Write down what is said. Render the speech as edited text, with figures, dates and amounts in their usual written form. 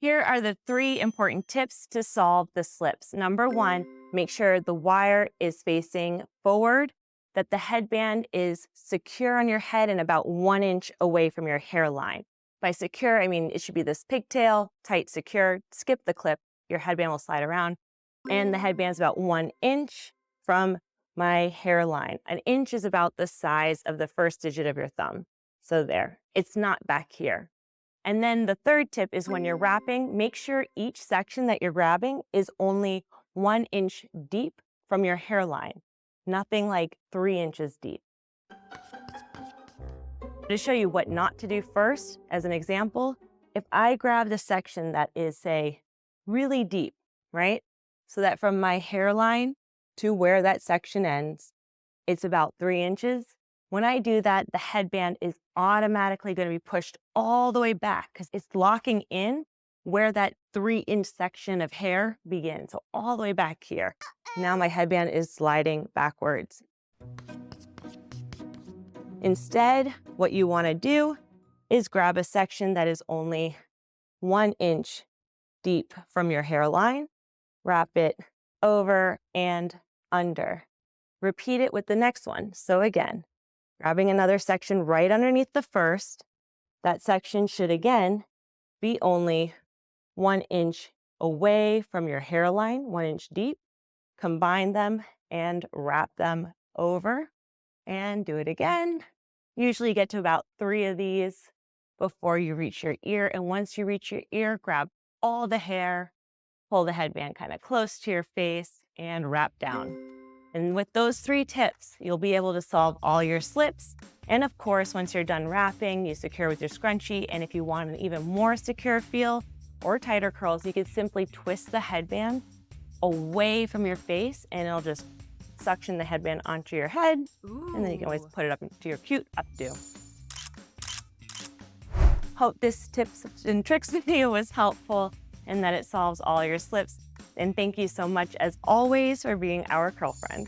Here are the 3 important tips to solve the slips. Number 1, make sure the wire is facing forward, that the headband is secure on your head and about 1 inch away from your hairline. By secure, I mean it should be this pigtail, tight, secure, skip the clip, your headband will slide around, and the headband's about 1 inch from my hairline. 1 inch is about the size of the first digit of your thumb. So there, it's not back here. And then the 3rd tip is when you're wrapping, make sure each section that you're grabbing is only 1 inch deep from your hairline, nothing like 3 inches deep. To show you what not to do first, as an example, if I grab the section that is, say, really deep, right? So that from my hairline to where that section ends, it's about 3 inches. When I do that, the headband is automatically going to be pushed all the way back because it's locking in where that 3-inch section of hair begins. So all the way back here. Now my headband is sliding backwards. Instead, what you want to do is grab a section that is only 1 inch deep from your hairline, wrap it over and under. Repeat it with the next one. So again, grabbing another section right underneath the first, that section should again be only 1 inch away from your hairline, 1 inch deep. Combine them and wrap them over and do it again. Usually get to about 3 of these before you reach your ear. And once you reach your ear, grab all the hair, pull the headband kind of close to your face and wrap down. And with those 3 tips, you'll be able to solve all your slips. And of course, once you're done wrapping, you secure with your scrunchie. And if you want an even more secure feel or tighter curls, you can simply twist the headband away from your face and it'll just suction the headband onto your head. Ooh. And then you can always put it up into your cute updo. Hope this tips and tricks video was helpful and that it solves all your slips. And thank you so much, as always, for being our curl friend.